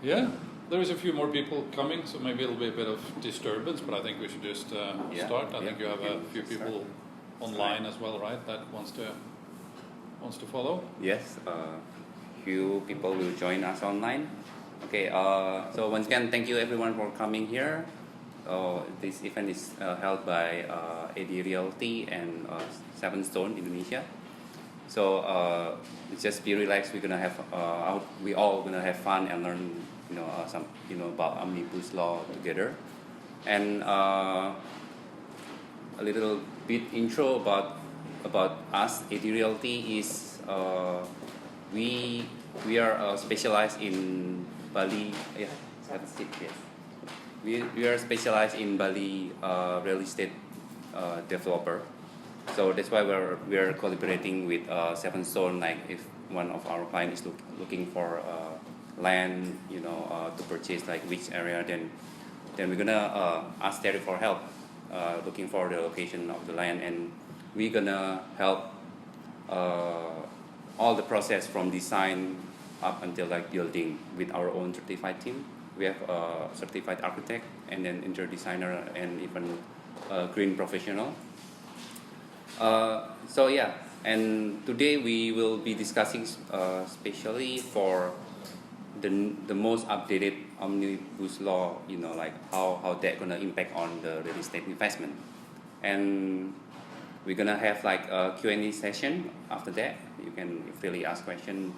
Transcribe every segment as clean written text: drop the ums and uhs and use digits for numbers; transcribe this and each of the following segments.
Yeah, there is a few more people coming, so maybe it'll be a bit of disturbance, but I think we should just start. I think you have a few people online as well, right, that wants to follow? Yes, few people will join us online. Okay, so once again, thank you everyone for coming here. This event is held by AD Realty and Stones Indonesia. So just be relaxed. We're gonna have we all gonna have fun and learn, some about Omnibus Law together, and a little bit intro about us. AD Realty is we are specialized in Bali. Yeah, have a seat. Yes. We are specialized in Bali real estate developer. So that's why we are collaborating with Seven Stone. Like if one of our clients is looking for land, to purchase like which area, then we're gonna ask Terry for help, looking for the location of the land, and we're gonna help all the process from design up until like building with our own certified team. We have a certified architect and then interior designer and even a green professional. So yeah, and today we will be discussing especially for the most updated Omnibus Law, like how that gonna impact on the real estate investment. And we're gonna have like a Q&A session after that. You can freely ask questions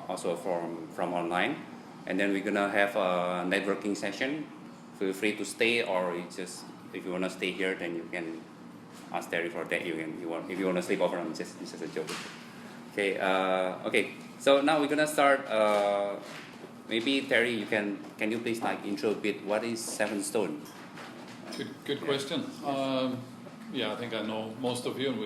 also from online. And then we're gonna have a networking session. Feel free to stay, or if you wanna stay here, then you can ask Terry for that. If you wanna sleep over, it's just a joke. Okay. Okay. So now we're gonna start. Maybe Terry, can you please like intro a bit? What is Seven Stone? Good question. I think I know most of you, and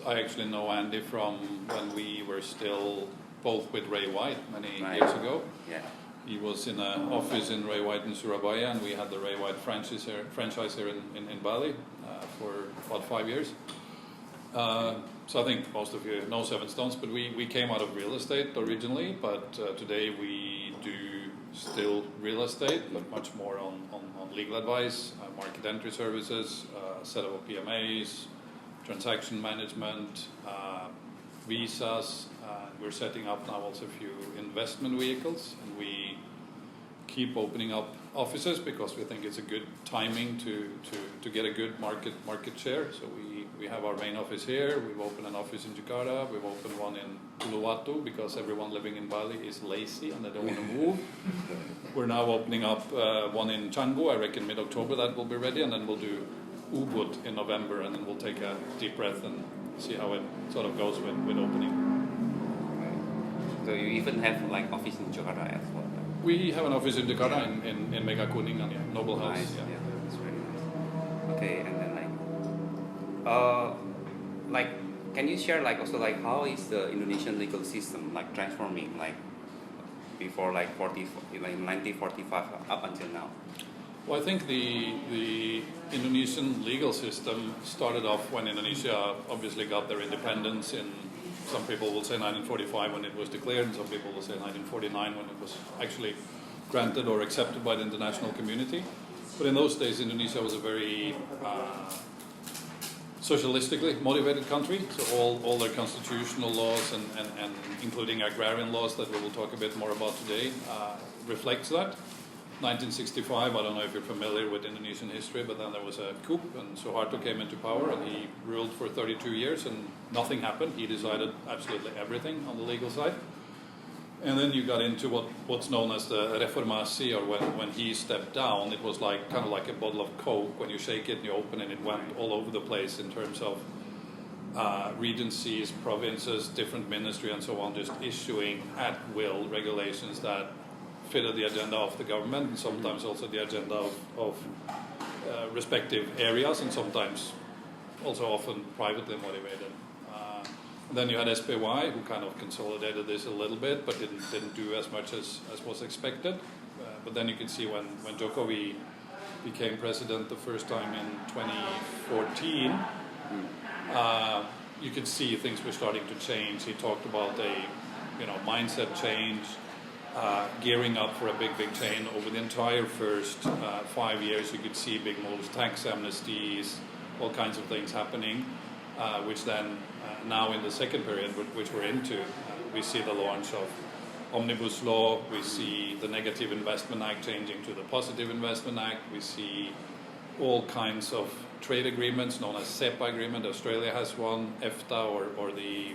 I actually know Andy from when we were still both with Ray White many years ago. Yeah. He was in an office in Ray White in Surabaya, and we had the Ray White franchise here in Bali for about 5 years. So I think most of you know Seven Stones, but we came out of real estate originally, but today we do still real estate, but much more on legal advice, market entry services, setup of PMAs, transaction management, visas. We're setting up now also a few investment vehicles, and we keep opening up offices because we think it's a good timing to get a good market share. So we have our main office here. We've opened an office in Jakarta. We've opened one in Uluwatu because everyone living in Bali is lazy and they don't want to move. We're now opening up one in Canggu. I reckon mid-October that will be ready, and then we'll do Ubud in November, and then we'll take a deep breath and see how it sort of goes with opening. So you even have like office in Jakarta as well? We have an office in Jakarta in Mega Kuningan, Noble House. Nice. Yeah, that's very nice. Okay, and then like, can you share like also like how is the Indonesian legal system like transforming like before like 1945 up until now? Well, I think the Indonesian legal system started off when Indonesia obviously got their independence in, some people will say 1945 when it was declared, and some people will say 1949 when it was actually granted or accepted by the international community. But in those days, Indonesia was a very socialistically motivated country, so all their constitutional laws and including agrarian laws that we will talk a bit more about today reflects that. 1965, I don't know if you're familiar with Indonesian history, but then there was a coup and Suharto came into power and he ruled for 32 years and nothing happened. He decided absolutely everything on the legal side. And then you got into what's known as the reformasi, or when he stepped down, it was like kind of like a bottle of Coke. When you shake it and you open it, it went all over the place in terms of regencies, provinces, different ministry and so on, just issuing at will regulations that fitted the agenda of the government, and sometimes also the agenda of respective areas, and sometimes also often privately motivated. Then you had SPY, who kind of consolidated this a little bit, but didn't do as much as was expected. But then you can see when Jokowi became president the first time in 2014, you could see things were starting to change. He talked about a mindset change. gearing up for a big chain. Over the entire first 5 years, you could see big moves, tax amnesties, all kinds of things happening, which then now in the second period, which we're into, we see the launch of Omnibus Law, we see the Negative Investment Act changing to the Positive Investment Act, we see all kinds of trade agreements known as SEPA agreement. Australia has one, EFTA or the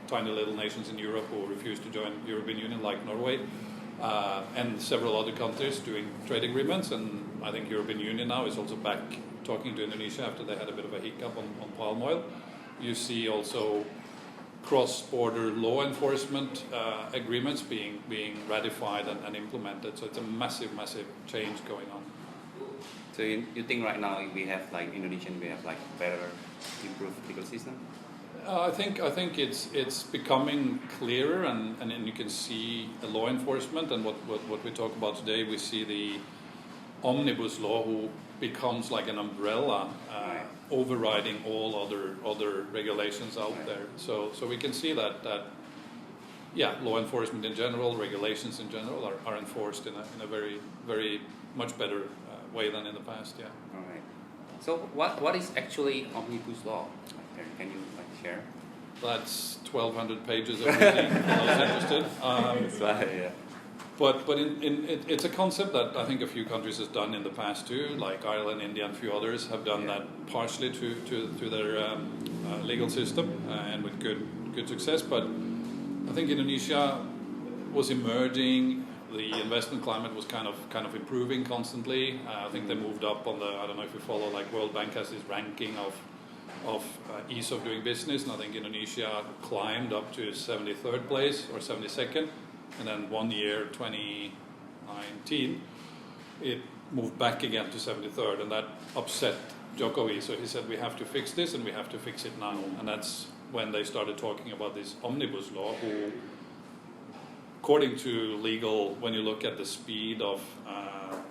tiny little nations in Europe who refuse to join the European Union like Norway, and several other countries doing trade agreements, and I think European Union now is also back talking to Indonesia after they had a bit of a hiccup on palm oil. You see also cross-border law enforcement agreements being ratified and implemented, so it's a massive change going on. So you think right now we have like Indonesian, we have like better improved legal system? I think it's becoming clearer, and you can see the law enforcement and what we talk about today. We see the Omnibus Law, who becomes like an umbrella, overriding all other regulations out there. So we can see that law enforcement in general, regulations in general are enforced in a very much better way than in the past. Yeah. All right. So what is actually Omnibus Law? Can you share? That's 1,200 pages of reading for those interested. Yeah. But it's a concept that I think a few countries has done in the past too, like Ireland, India, and a few others have done that partially to their legal system and with good success. But I think Indonesia was emerging. The investment climate was kind of improving constantly. I think they moved up on the, I don't know if you follow, like World Bank has this ranking of ease of doing business, and I think Indonesia climbed up to 73rd place or 72nd, and then 1 year, 2019, it moved back again to 73rd, and that upset Jokowi. So he said, we have to fix this, and we have to fix it now. And that's when they started talking about this Omnibus Law, who, according to legal, when you look at the speed of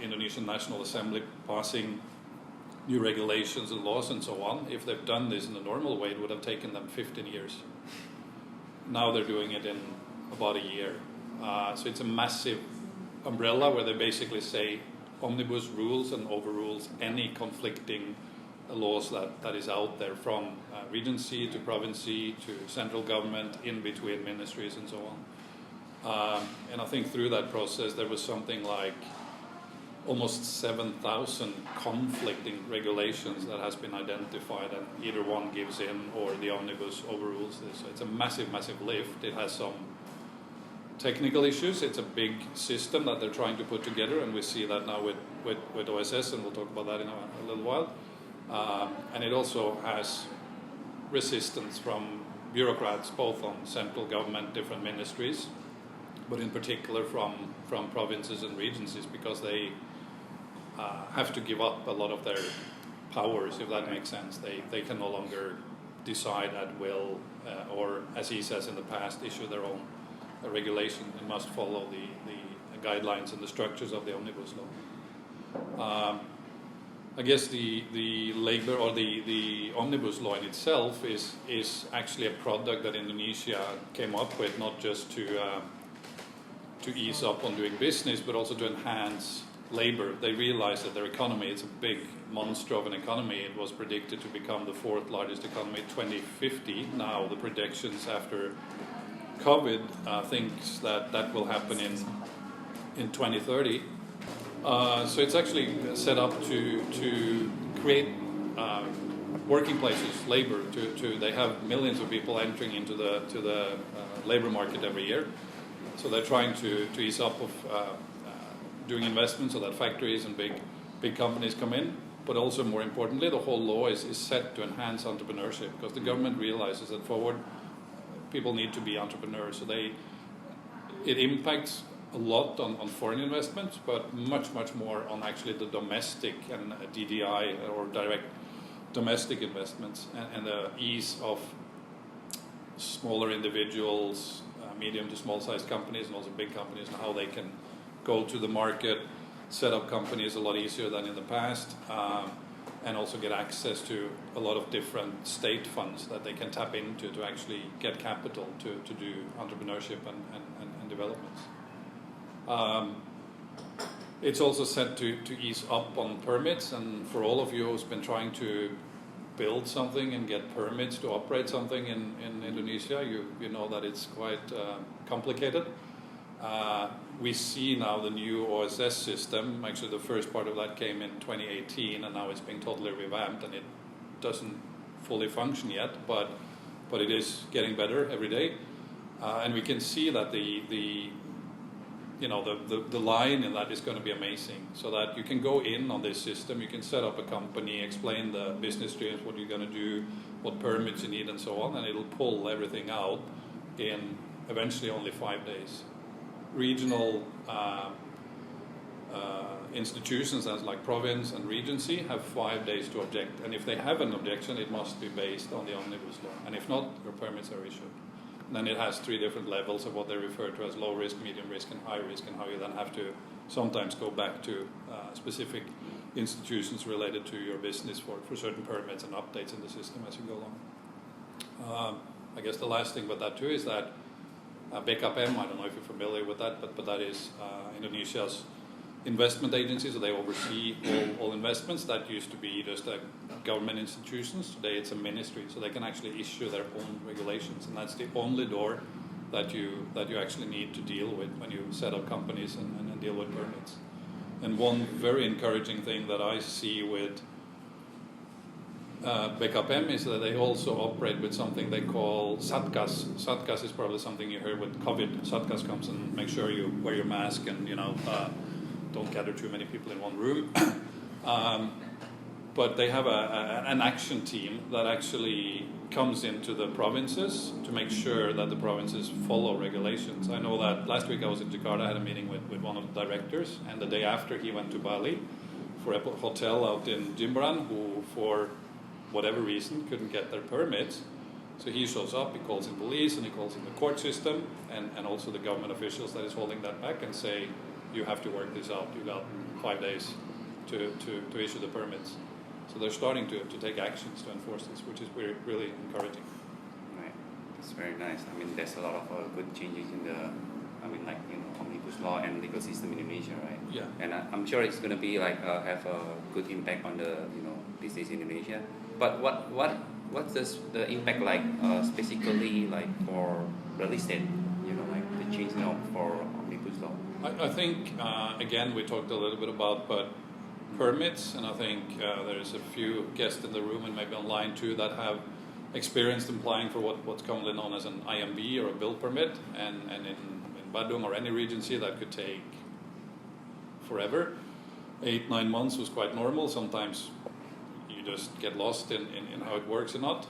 Indonesian National Assembly passing new regulations and laws and so on, if they've done this in the normal way, it would have taken them 15 years. Now they're doing it in about a year. So it's a massive umbrella where they basically say omnibus rules and overrules any conflicting laws that is out there, from regency to province to central government, in between ministries and so on. And I think through that process there was something like almost 7,000 conflicting regulations that has been identified, and either one gives in or the omnibus overrules this. So it's a massive lift. It has some technical issues. It's a big system that they're trying to put together, and we see that now with OSS, and we'll talk about that in a little while. And it also has resistance from bureaucrats, both on central government, different ministries, but in particular from provinces and regencies, because they have to give up a lot of their powers, if that makes sense. They can no longer decide at will, or, as he says in the past, issue their own regulation. They must follow the guidelines and the structures of the Omnibus Law. I guess the labor or the Omnibus Law in itself is actually a product that Indonesia came up with, not just to ease up on doing business, but also to enhance labor. They realized that their economy, it's a big monster of an economy. It was predicted to become the 4th largest economy in 2050. Now the predictions after COVID thinks that will happen in 2030. So it's actually set up to create working places, labor. They have millions of people entering into the labor market every year. So they're trying to ease up of doing investments so that factories and big companies come in. But also, more importantly, the whole law is set to enhance entrepreneurship, because the government realizes that forward people need to be entrepreneurs. So it impacts a lot on foreign investments, but much more on actually the domestic and DDI, or direct domestic investments, and the ease of smaller individuals, medium to small sized companies, and also big companies, and how they can go to the market, set up companies a lot easier than in the past, and also get access to a lot of different state funds that they can tap into to actually get capital to do entrepreneurship and developments. It's also set to ease up on permits, and for all of you who's been trying to build something and get permits to operate something in Indonesia, you know that it's quite complicated. We see now the new OSS system. Actually, the first part of that came in 2018, and now it's being totally revamped, and it doesn't fully function yet, but it is getting better every day. And we can see that the line in that is going to be amazing, so that you can go in on this system, you can set up a company, explain the business streams, what you're going to do, what permits you need, and so on, and it'll pull everything out in eventually only 5 days. Regional institutions as like province and regency have 5 days to object, and if they have an objection, it must be based on the Omnibus Law, and if not, your permits are issued. Then it has 3 different levels of what they refer to as low risk, medium risk, and high risk, and how you then have to sometimes go back to specific institutions related to your business for certain permits and updates in the system as you go along. I guess the last thing about that too is that BKPM, I don't know if you're familiar with that, but that is Indonesia's investment agency, so they oversee all investments. That used to be just government institutions. Today it's a ministry, so they can actually issue their own regulations, and that's the only door that you actually need to deal with when you set up companies and deal with permits. And one very encouraging thing that I see with BKPM is that they also operate with something they call Satgas. Satgas is probably something you heard with COVID. Satgas comes and makes sure you wear your mask and don't gather too many people in one room. But they have an action team that actually comes into the provinces to make sure that the provinces follow regulations. I know that last week I was in Jakarta, I had a meeting with one of the directors, and the day after he went to Bali for a hotel out in Jimbaran, who for whatever reason couldn't get their permits. So he shows up, he calls in police, and he calls in the court system, and also the government officials that is holding that back, and say, you have to work this out. You got 5 days to issue the permits. So they're starting to take actions to enforce this, which is really encouraging. Right, that's very nice. I mean, there's a lot of good changes in the, Omnibus Law and legal system in Indonesia, right? Yeah. And I'm sure it's going to be have a good impact on the business in Indonesia. But what's the impact specifically for real estate? The change for Omnibus Law. I think again we talked a little bit about permits, and I think there's a few guests in the room and maybe online too that have experienced applying for what's commonly known as an IMB or a build permit, and in Bandung or any regency that could take forever. 8-9 months was quite normal. Sometimes you just get lost in how it works or not.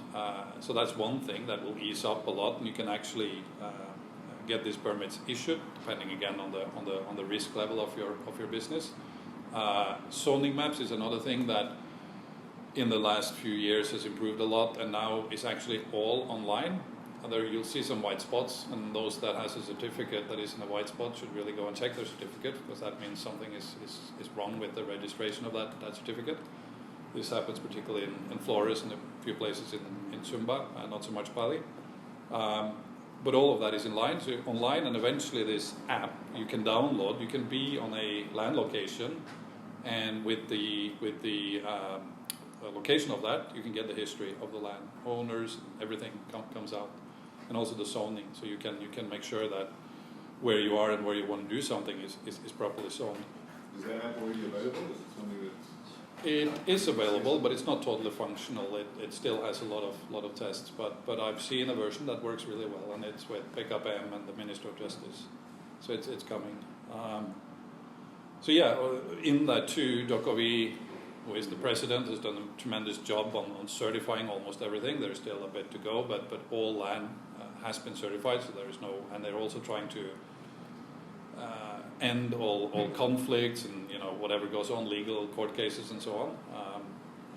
So that's one thing that will ease up a lot, and you can actually get these permits issued depending again on the risk level of your business. Zoning maps is another thing that in the last few years has improved a lot, and now is actually all online. And there you'll see some white spots, and those that has a certificate that is in a white spot should really go and check their certificate, because that means something is wrong with the registration of that certificate. This happens particularly in Flores and a few places in Sumba, not so much Bali. But all of that is online, and eventually this app you can download. You can be on a land location, and with the location of that, you can get the history of the land, owners, everything comes out, and also the zoning. So you can make sure that where you are and where you want to do something is properly zoned. Is that app already available? Is it something that's... It is available, but it's not totally functional. It still has a lot of tests. But I've seen a version that works really well, and it's with BKPM and the Minister of Justice. So it's coming. So yeah, in that too, Jokowi, who is the president, has done a tremendous job on certifying almost everything. There's still a bit to go, but all land has been certified. So there is no, and they're also trying to end all conflicts and whatever goes on, legal court cases and so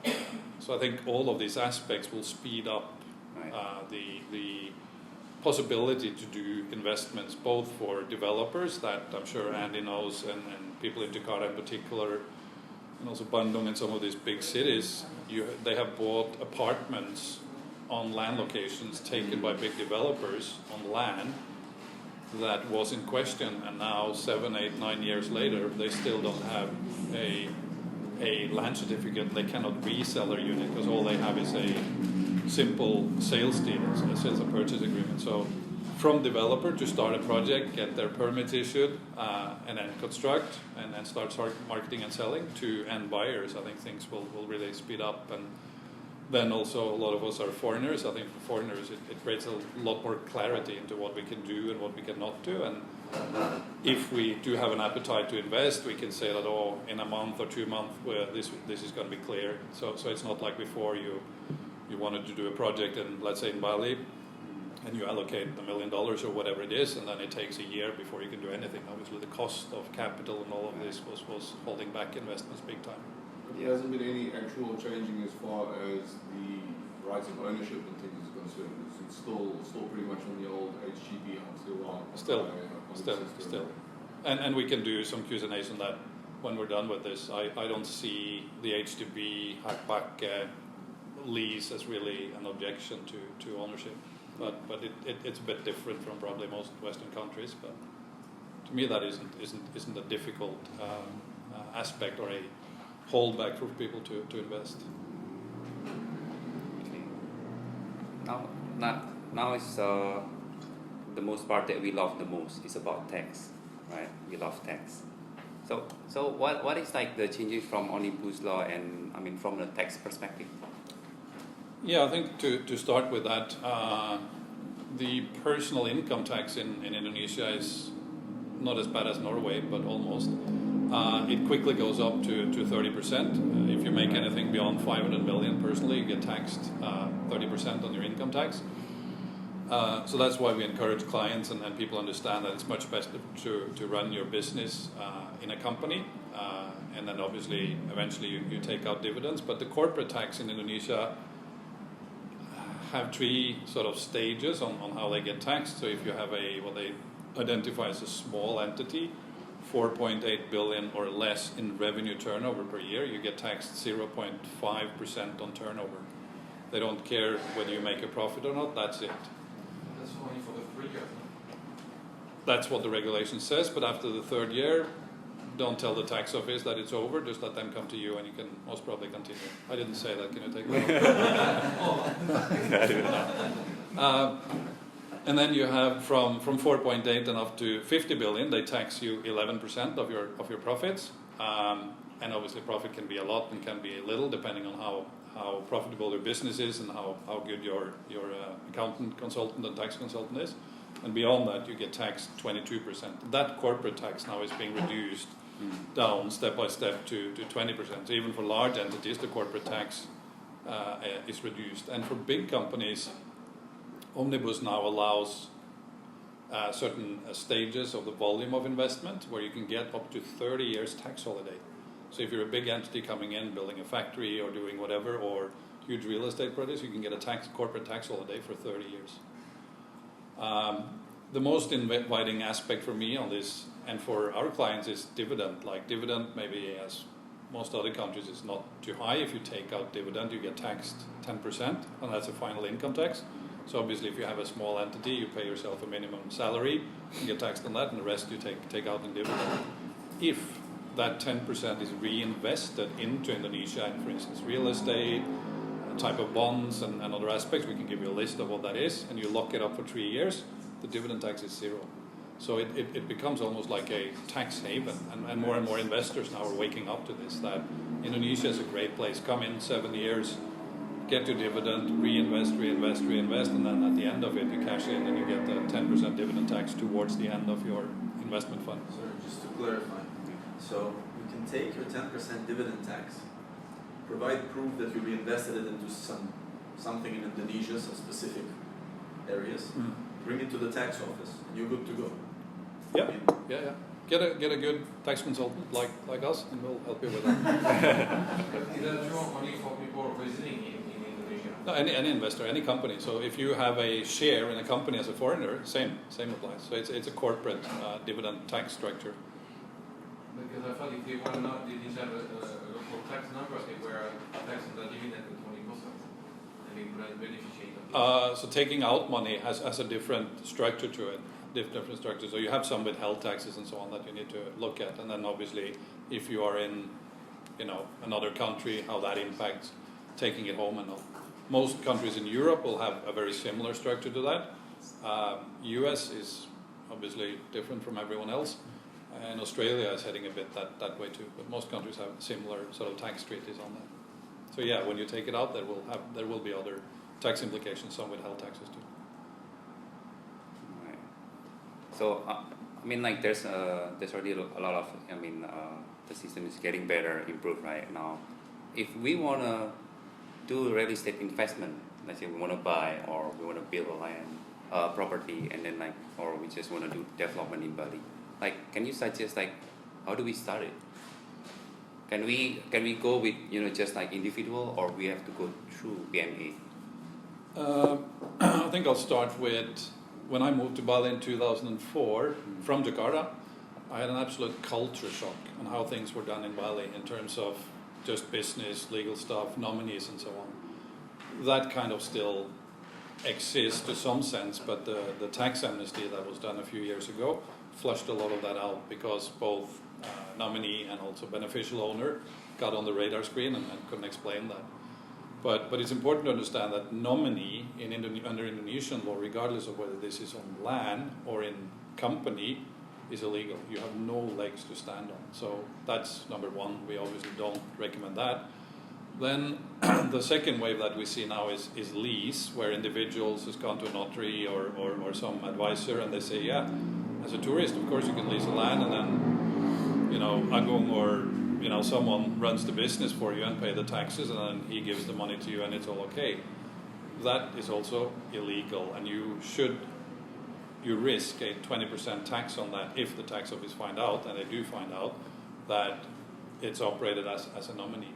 on. So I think all of these aspects will speed up the possibility to do investments, both for developers that I'm sure Andy knows, and people in Jakarta in particular, and also Bandung and some of these big cities. They have bought apartments on land locations taken by big developers on land that was in question, and now 7, 8, 9 years later, they still don't have a land certificate. They cannot resell their unit because all they have is a simple sales deal, a sales and purchase agreement. So from developer to start a project, get their permits issued, and then construct, and then start marketing and selling to end buyers, I think things will really speed up. And then also a lot of us are foreigners. I think for foreigners it creates a lot more clarity into what we can do and what we cannot do. And if we do have an appetite to invest, we can say that, oh, in a month or 2 months, well, this is going to be clear. So it's not like before you wanted to do a project in, let's say, in Bali, and you allocate $1 million or whatever it is, and then it takes a year before you can do anything. Obviously, the cost of capital and all of this was holding back investments big time. There hasn't been any actual changing as far as the rights of ownership and things is concerned. It's still pretty much on the old HGB Still. And we can do some Q&As on that when we're done with this. I don't see the HDB hackback lease as really an objection to ownership. But it's a bit different from probably most Western countries. But to me, that isn't a difficult aspect or a holdback for people to invest. Okay. Now is the most part that we love the most is about tax, right? We love tax. So what is like the changes from Omnibus Law and I mean from the tax perspective? Yeah, I think to start with that, the personal income tax in Indonesia is not as bad as Norway, but almost. It quickly goes up to 30%. If you make anything beyond 500 million personally, you get taxed 30% on your income tax. So that's why we encourage clients and people understand that it's much better to run your business in a company, and then obviously eventually you take out dividends. But the corporate tax in Indonesia have 3 sort of stages on how they get taxed. So if you have what they identify as a small entity, 4.8 billion or less in revenue turnover per year, you get taxed 0.5% on turnover. They don't care whether you make a profit or not, that's it. That's only for the 3 years. That's what the regulation says, but after the 3rd year, don't tell the tax office that it's over, just let them come to you and you can most probably continue. I didn't say that, can you take that? And then you have from 4.8 and up to 50 billion, they tax you 11% of your profits. And obviously profit can be a lot and can be a little, depending on how profitable your business is and how good your accountant, consultant and tax consultant is. And beyond that, you get taxed 22%. That corporate tax now is being reduced down step by step to 20%. So even for large entities, the corporate tax is reduced. And for big companies, Omnibus now allows certain stages of the volume of investment where you can get up to 30 years tax holiday. So if you're a big entity coming in, building a factory or doing whatever, or huge real estate projects, you can get a corporate tax holiday for 30 years. The most inviting aspect for me on this and for our clients is dividend. Like dividend, maybe as most other countries, is not too high. If you take out dividend, you get taxed 10%, and that's a final income tax. So obviously, if you have a small entity, you pay yourself a minimum salary, you get taxed on that, and the rest you take out in dividend. If that 10% is reinvested into Indonesia, and for instance, real estate, type of bonds, and other aspects, we can give you a list of what that is, and you lock it up for 3 years, the dividend tax is 0. So it becomes almost like a tax haven, and more investors now are waking up to this, that Indonesia is a great place. Come in 7 years, get your dividend, reinvest, and then at the end of it, you cash in and you get the 10% dividend tax towards the end of your investment fund. Sorry, just to clarify. So you can take your 10% dividend tax, provide proof that you reinvested it into something in Indonesia, some specific areas, bring it to the tax office, and you're good to go. Yeah. Get a good tax consultant like us, and we'll help you with that. But is that true only for people visiting in Indonesia? No, any investor, any company. So if you have a share in a company as a foreigner, same applies. So it's a corporate dividend tax structure. Because I thought if they didn't have a local tax number, they were taxing the dividend at 20%. And they would beneficiate. So taking out money has a different structure to it. different structures. So you have some withheld taxes and so on that you need to look at, and then obviously if you are in, another country, how that impacts taking it home and all. Most countries in Europe will have a very similar structure to that. US is obviously different from everyone else, and Australia is heading a bit that way too. But most countries have similar sort of tax treaties on that. So yeah, when you take it out, there will be other tax implications, some withheld taxes too. Right. So I mean, like there's already a lot of, the system is getting better, improved right now. If we wanna do real estate investment, let's say we wanna buy or we wanna build a land, property, and then or we just wanna do development in Bali, can you suggest how do we start it? Can we go with just individual, or we have to go through PMA? I think I'll start with when I moved to Bali in 2004 from Jakarta. I had an absolute culture shock on how things were done in Bali in terms of just business, legal stuff, nominees, and so on. That kind of still exists to some sense, but the tax amnesty that was done a few years ago flushed a lot of that out, because both nominee and also beneficial owner got on the radar screen and couldn't explain that. But it's important to understand that nominee under Indonesian law, regardless of whether this is on land or in company, is illegal. You have no legs to stand on. So that's number one. We obviously don't recommend that. Then the second wave that we see now is lease, where individuals has gone to a notary or some advisor, and they say, yeah, as a tourist, of course you can lease a land, and then Agung or someone runs the business for you and pay the taxes, and then he gives the money to you and it's all okay. That is also illegal, and you risk a 20% tax on that if the tax office find out, and they do find out, that it's operated as a nominee.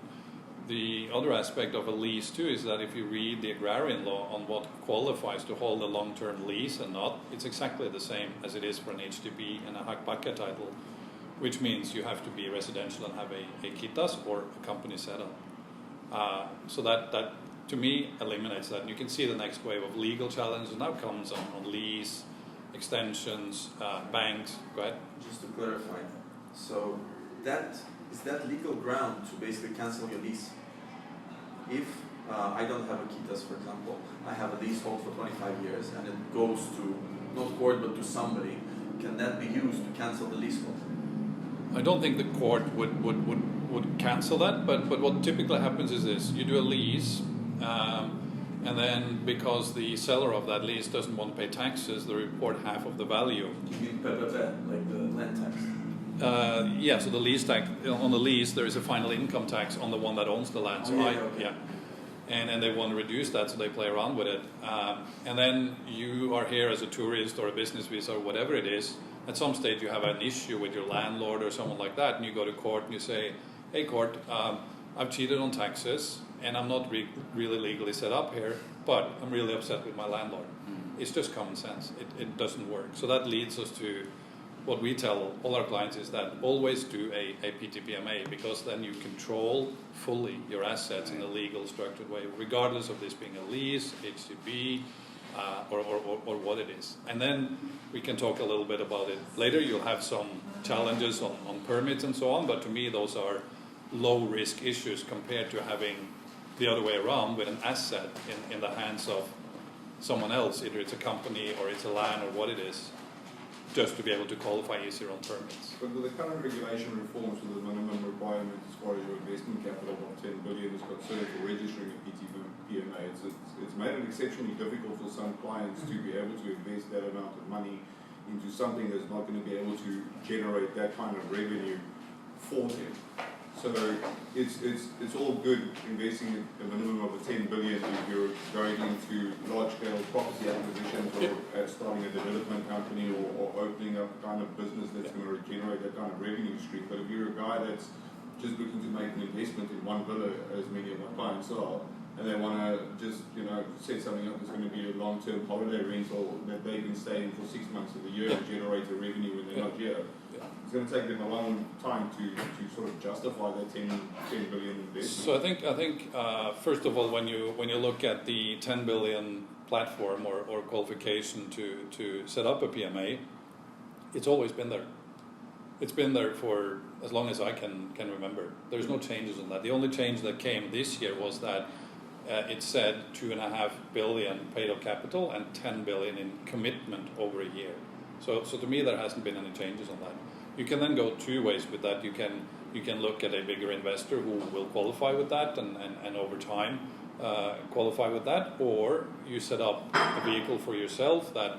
The other aspect of a lease too is that if you read the agrarian law on what qualifies to hold a long-term lease and not, it's exactly the same as it is for an HDB and a hak pakai title, which means you have to be residential and have a kitas or a company setup. So that to me eliminates that. And you can see the next wave of legal challenges now comes on lease, extensions, banks. Go ahead. Just to clarify, so is that legal ground to basically cancel your lease? If I don't have a kitas, for example, I have a leasehold for 25 years and it goes to, not court, but to somebody, can that be used to cancel the leasehold? I don't think the court would cancel that, but what typically happens is this: you do a lease, and then because the seller of that lease doesn't want to pay taxes, they report half of the value. You mean PPT, like the land tax? Yeah, so the lease tax, on the lease there is a final income tax on the one that owns the land. So and they want to reduce that, so they play around with it. And then you are here as a tourist or a business visa or whatever it is. At some stage you have an issue with your landlord or someone like that, and you go to court and you say, hey court, I've cheated on taxes and I'm not really legally set up here, but I'm really upset with my landlord. It's just common sense. It doesn't work. So that leads us to what we tell all our clients is that always do a PTPMA, because then you control fully your assets in a legal structured way, regardless of this being a lease, HCB, or what it is. And then we can talk a little bit about it later. You'll have some challenges on permits and so on, but to me those are low risk issues compared to having the other way around with an asset in the hands of someone else, either it's a company or it's a land or what it is, just to be able to qualify easier on permits. But with the current regulation reforms, with the minimum requirement as far as your investment capital of 10 billion is concerned for registering a PTPMA, it's made it exceptionally difficult for some clients to be able to invest that amount of money into something that's not going to be able to generate that kind of revenue for them. So it's all good investing a minimum of 10 billion if you're going into large-scale property acquisitions or starting a development company or opening up a kind of business that's going to generate that kind of revenue stream. But if you're a guy that's just looking to make an investment in one villa, as many of my clients are, and they want to just, set something up that's going to be a long-term holiday rental that they can stay in for 6 months of the year and generate a revenue when they're not here. It's going to take them a long time to sort of justify that 10 billion investment. So I think first of all, when you look at the 10 billion platform or qualification to set up a PMA, it's always been there. It's been there for as long as I can remember. There's no changes on that. The only change that came this year was that it said 2.5 billion paid up capital and 10 billion in commitment over a year. So to me, there hasn't been any changes on that. You can then go two ways with that. You can look at a bigger investor who will qualify with that and over time qualify with that, or you set up a vehicle for yourself that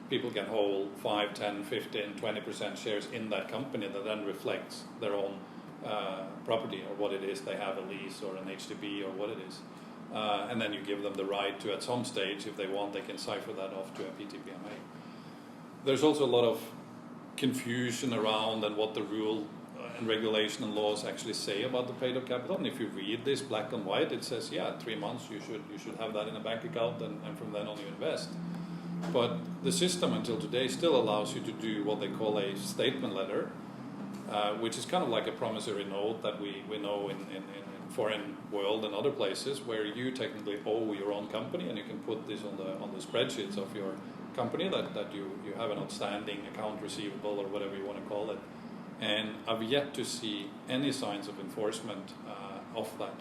people can hold 5, 10, 15, 20% shares in that company that then reflects their own property or what it is they have, a lease or an HDB or what it is. And then you give them the right to, at some stage, if they want, they can cipher that off to a PTPMA. There's also a lot of confusion around and what the rule and regulation and laws actually say about the paid up capital. And if you read this black and white, it says, 3 months you should have that in a bank account, and from then on you invest. But the system until today still allows you to do what they call a statement letter, which is kind of like a promissory note that we know in foreign world and other places, where you technically owe your own company, and you can put this on the spreadsheets of your company that you have an outstanding account receivable or whatever you want to call it. And I've yet to see any signs of enforcement of that.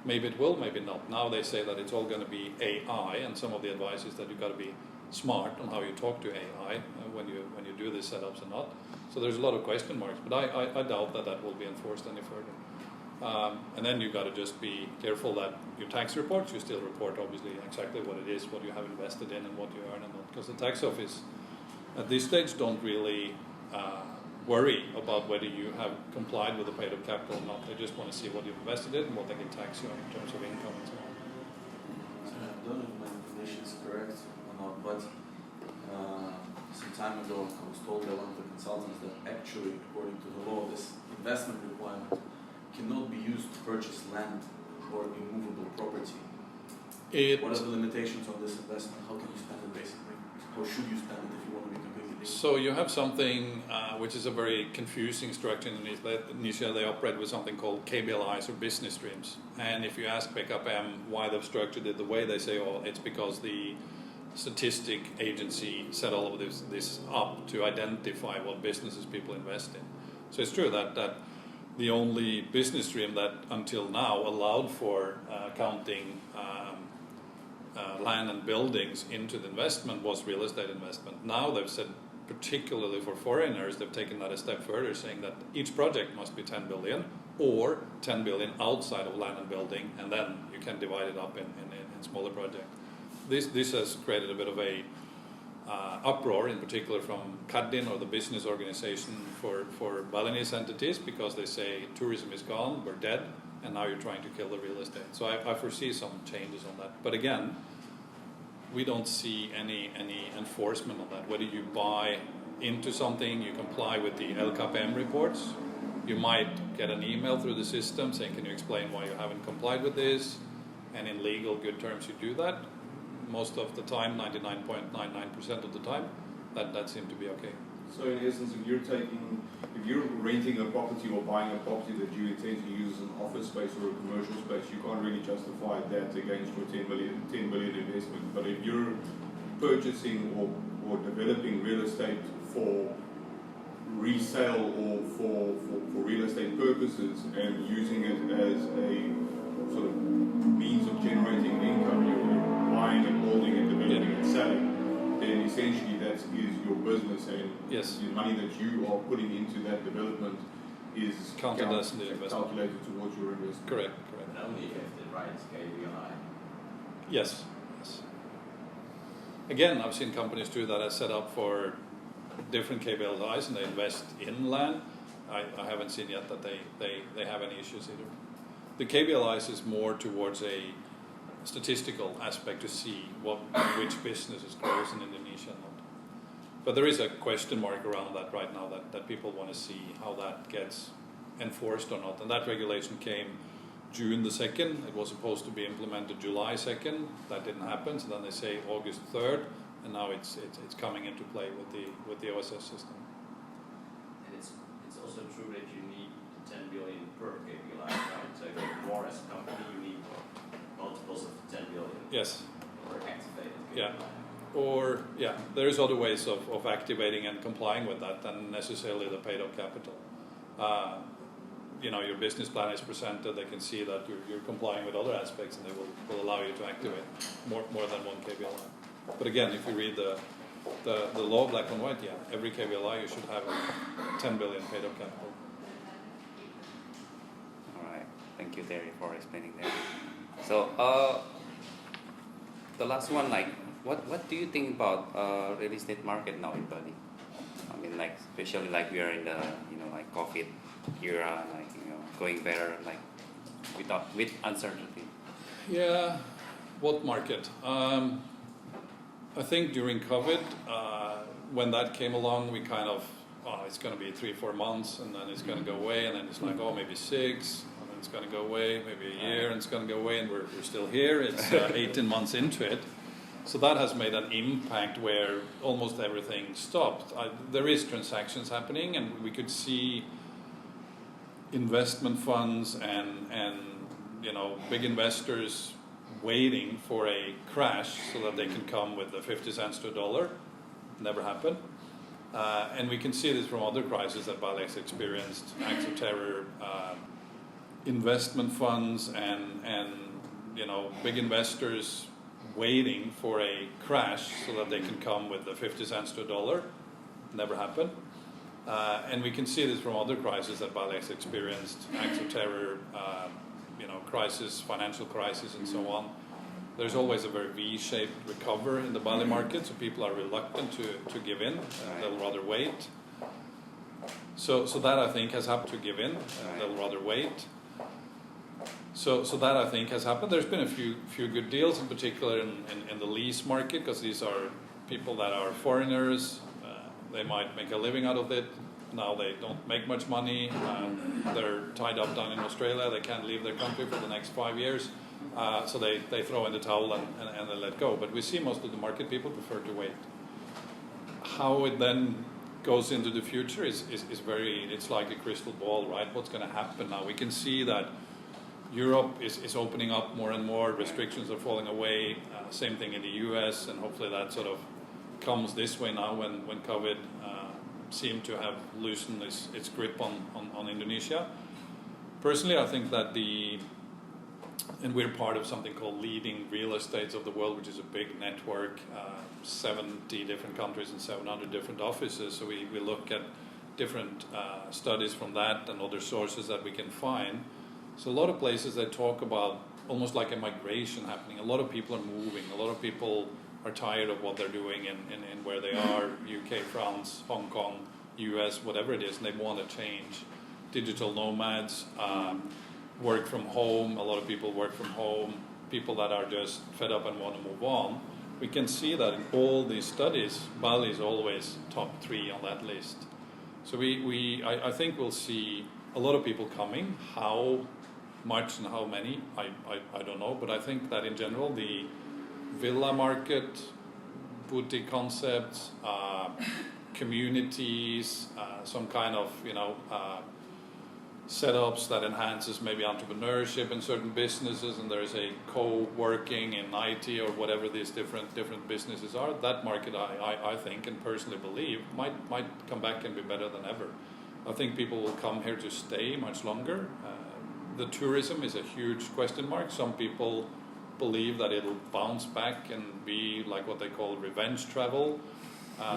Maybe it will, maybe not. Now they say that it's all going to be AI, and some of the advice is that you've got to be smart on how you talk to AI when you do these setups or not. So there's a lot of question marks, but I doubt that will be enforced any further. And then you've got to just be careful that your tax reports, you still report obviously exactly what it is, what you have invested in and what you earn and not. Because the tax office at this stage don't really worry about whether you have complied with the paid up capital or not. They just want to see what you've invested in and what they can tax you on in terms of income and so on. So I don't know if my information is correct or not, but some time ago I was told by one of the consultants that actually, according to the law, this investment requirement cannot be used to purchase land or immovable property. What are the limitations on this investment? How can you spend it basically? How should you spend it if you want to be completely legal? So you have something which is a very confusing structure in Indonesia. They operate with something called KBLIs or business streams. And if you ask BKPM why they've structured it the way, they say, it's because the statistic agency set all of this up to identify what businesses people invest in. So it's true that the only business stream that until now allowed for counting land and buildings into the investment was real estate investment. Now they've said, particularly for foreigners, they've taken that a step further, saying that each project must be 10 billion or 10 billion outside of land and building, and then you can divide it up in smaller projects. This has created a bit of a uproar, in particular from Kadin, or the business organization for Balinese entities, because they say tourism is gone, we're dead, and now you're trying to kill the real estate. So I foresee some changes on that. But again, we don't see any enforcement on that. Whether you buy into something, you comply with the LKPM reports, you might get an email through the system saying, can you explain why you haven't complied with this? And in legal good terms you do that. Most of the time, 99.99% of the time, that seemed to be okay. So in essence, if you're renting a property or buying a property that you intend to use as an office space or a commercial space, you can't really justify that against your 10 billion investment. But if you're purchasing or developing real estate for resale or for real estate purposes and using it as a sort of means of generating income, you're buying and holding and developing and selling, then essentially that is your business, and the money that you are putting into that development is counted as the investment, calculated towards your investment. Correct. And only if it writes KBI. Yes. Again, I've seen companies do that as set up for different KBLIs, and they invest in land. I haven't seen yet that they have any issues either. The KBLIs is more towards a statistical aspect to see which business is closed in Indonesia and not. But there is a question mark around that right now, that people want to see how that gets enforced or not. And that regulation came June the 2nd. It was supposed to be implemented July 2nd. That didn't happen. So then they say August 3rd, and now it's coming into play with the OSS system. And it's also true that you need 10 billion per KPI, right? So if you're more as a company, you need multiples of 10 billion. Yes. Per activated KPI. Yeah. Or, there's other ways of activating and complying with that than necessarily the paid-up capital. Your business plan is presented, they can see that you're complying with other aspects, and they will allow you to activate more than one KBLI. But again, if you read the law black and white, every KBLI you should have a 10 billion paid-up capital. All right, thank you, Terry, for explaining that. So, the last one, what do you think about real estate market now in Bali? I mean, especially we are in the COVID era, going better, with uncertainty. Yeah, what market? I think during COVID, when that came along, we kind of, it's going to be 3-4 months, and then it's going to go away, and then it's maybe 6, and then it's going to go away, maybe a year, and it's going to go away, and we're still here. It's 18 months into it. So that has made an impact where almost everything stopped. There is transactions happening, and we could see investment funds and big investors waiting for a crash so that they can come with the 50 cents to a dollar. Never happened. And we can see this from other crises that Bali has experienced, acts of terror, investment funds and big investors waiting for a crash so that they can come with the 50 cents to a dollar. Never happened. And we can see this from other crises that Bali has experienced, acts of terror, crisis, financial crisis, and so on. There's always a very V-shaped recovery in the Bali market, so people are reluctant to give in. They'll rather wait. So that I think has happened to give in. They'll rather wait. So that I think has happened. There's been a few good deals, in particular in the lease market, because these are people that are foreigners. They might make a living out of it. Now they don't make much money. They're tied up down in Australia. They can't leave their country for the next 5 years. So they throw in the towel and they let go. But we see most of the market people prefer to wait. How it then goes into the future is it's like a crystal ball, right? What's going to happen now? We can see that Europe is opening up more and more. Restrictions are falling away. Same thing in the US, and hopefully that sort of comes this way now when COVID seemed to have loosened its grip on Indonesia. Personally, I think that and we're part of something called Leading Real Estates of the World, which is a big network, 70 different countries and 700 different offices. So we look at different studies from that and other sources that we can find. So a lot of places they talk about almost like a migration happening. A lot of people are moving. A lot of people are tired of what they're doing in where they are, UK, France, Hong Kong, US, whatever it is, and they want to change. Digital nomads, work from home. A lot of people work from home. People that are just fed up and want to move on. We can see that in all these studies, Bali is always top 3 on that list. So I think we'll see a lot of people coming. How much and how many, I don't know. But I think that in general, the villa market, boutique concepts, communities, some kind of setups that enhances maybe entrepreneurship in certain businesses, and there is a co-working in IT or whatever these different businesses are. That market, I think and personally believe, might come back and be better than ever. I think people will come here to stay much longer. The tourism is a huge question mark. Some people believe that it'll bounce back and be like what they call revenge travel.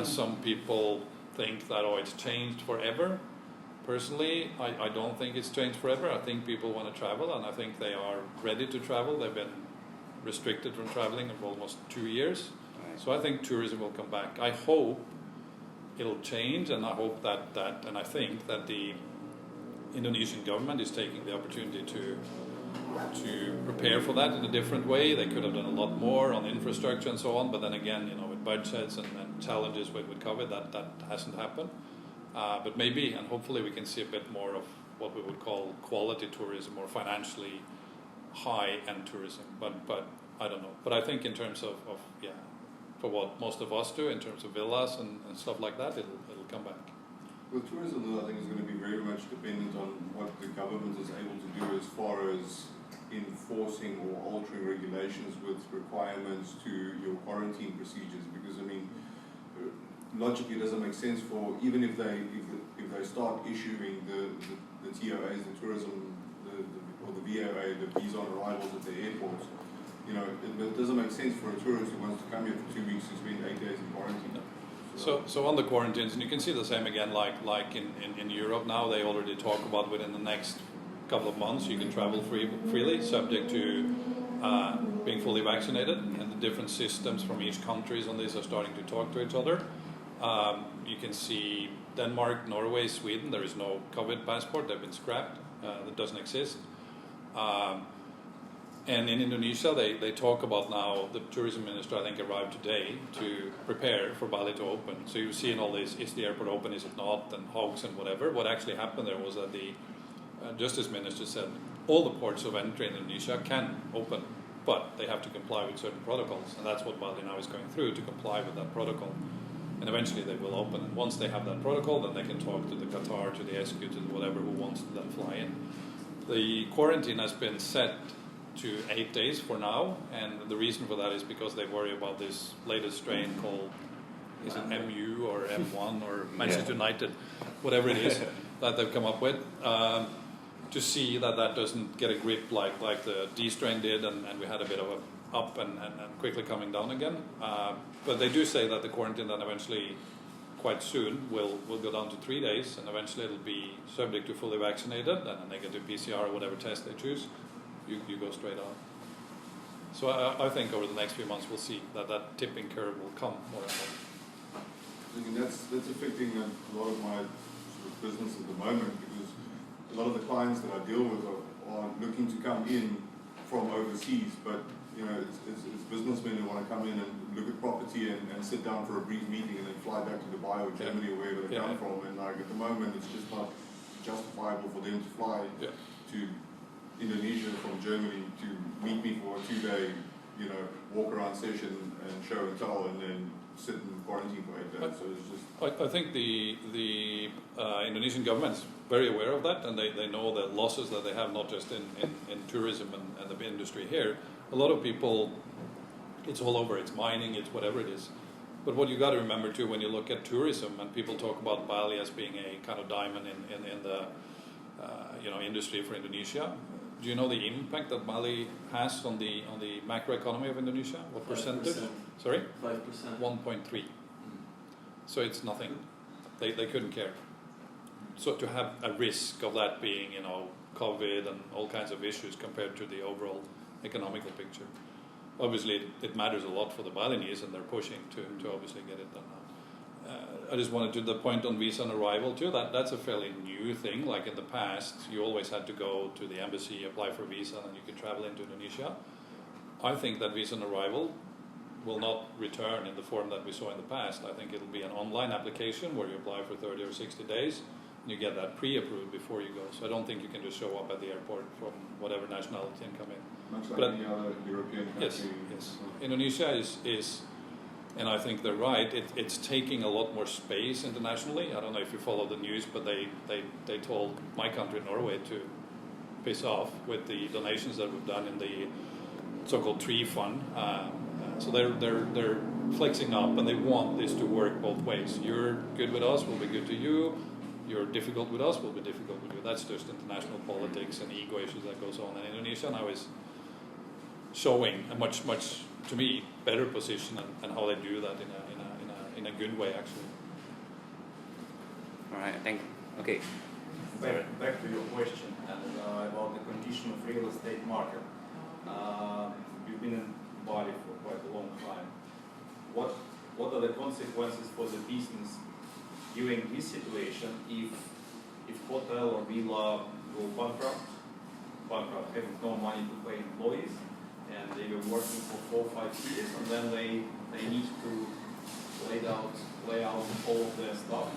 Some people think that it's changed forever. Personally, I don't think it's changed forever. I think people want to travel, and I think they are ready to travel. They've been restricted from traveling for almost 2 years. Right. So I think tourism will come back. I hope it'll change, and I hope that and I think that the Indonesian government is taking the opportunity to prepare for that in a different way. They could have done a lot more on infrastructure and so on, but then again, with budgets and challenges with COVID, that hasn't happened. But maybe and hopefully we can see a bit more of what we would call quality tourism or financially high-end tourism, but I don't know. But I think in terms of for what most of us do, in terms of villas and stuff like that, it'll come back. Well, tourism, though, I think is going to be very much dependent on what the government is able to do as far as enforcing or altering regulations with requirements to your quarantine procedures. Because I mean, logically, it doesn't make sense for even if they start issuing the TOAs, the tourism, or the VOA, the visa on arrivals at the airports. You know, it doesn't make sense for a tourist who wants to come here for 2 weeks to spend 8 days in quarantine. So on the quarantines, and you can see the same again, like in Europe now, they already talk about within the next couple of months you can travel freely, subject to being fully vaccinated, and the different systems from each countries on this are starting to talk to each other. You can see Denmark, Norway, Sweden, there is no COVID passport, they've been scrapped, that doesn't exist. And in Indonesia, they talk about now, the tourism minister I think arrived today to prepare for Bali to open. So you've seen all this, is the airport open, is it not, and hoax and whatever. What actually happened there was that the justice minister said all the ports of entry in Indonesia can open, but they have to comply with certain protocols. And that's what Bali now is going through, to comply with that protocol. And eventually they will open. And once they have that protocol, then they can talk to the Qatar, to the SQ, to whatever who wants to then fly in. The quarantine has been set to 8 days for now, and the reason for that is because they worry about this latest strain called, is it MU or M1 or Manchester United, whatever it is that they've come up with, to see that doesn't get a grip like the D strain did, and we had a bit of a up and quickly coming down again. But they do say that the quarantine then eventually, quite soon, will go down to 3 days, and eventually it'll be subject to fully vaccinated and a negative PCR or whatever test they choose. You go straight out. So I think over the next few months we'll see that tipping curve will come more and more. I mean, that's affecting a lot of my sort of business at the moment, because a lot of the clients that I deal with are looking to come in from overseas, but you know, it's businessmen who want to come in and look at property and sit down for a brief meeting and then fly back to Dubai or Germany or wherever they come from, and like at the moment it's just not justifiable for them to fly to Indonesia from Germany to meet me for a 2-day, you know, walk around session and show and tell, and then sit in quarantine for 8 days. So it's just. I think the Indonesian government is very aware of that, and they know the losses that they have, not just in tourism and the industry here. A lot of people, it's all over. It's mining, it's whatever it is. But what you got to remember too, when you look at tourism, and people talk about Bali as being a kind of diamond in the industry for Indonesia. Do you know the impact that Bali has on the macroeconomy of Indonesia? What percentage? 5%. Sorry? 5%. 1.3. So it's nothing. They couldn't care. So to have a risk of that being, you know, COVID and all kinds of issues compared to the overall economical picture. Obviously, it matters a lot for the Balinese, and they're pushing to obviously get it done now. I just wanted to the point on visa on arrival too. That's a fairly new thing. Like in the past, you always had to go to the embassy, apply for a visa, and you could travel into Indonesia. I think that visa on arrival will not return in the form that we saw in the past. I think it'll be an online application where you apply for 30 or 60 days, and you get that pre-approved before you go. So I don't think you can just show up at the airport from whatever nationality and come in. Much like any other European country. Yes. Indonesia is, and I think they're right, it's taking a lot more space internationally. I don't know if you follow the news, but they told my country, Norway, to piss off with the donations that we've done in the so-called tree fund. So they're flexing up, and they want this to work both ways. You're good with us, we'll be good to you. You're difficult with us, we'll be difficult with you. That's just international politics and ego issues that goes on. And Indonesia now is showing a much, to me, better position and how they do that in a good way, actually. All right, thank you. Okay. Back to your question and about the condition of real estate market. You've been in Bali for quite a long time. What are the consequences for the business during this situation if hotel or villa go bankrupt, having no money to pay employees, and they were working for 4 or 5 years, and then they need to lay out all of their stuff,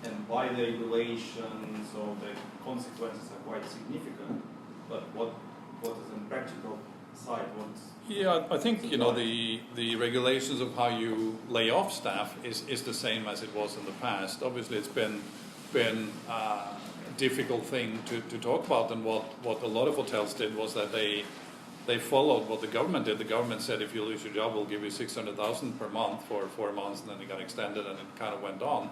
and by the regulations, so the consequences are quite significant. But what what is in practical side? What's Yeah, I think the regulations of how you lay off staff is the same as it was in the past. Obviously, it's been a difficult thing to talk about, and what a lot of hotels did was that they followed what the government did. The government said if you lose your job, we'll give you 600,000 per month for 4 months, and then it got extended, and it kind of went on.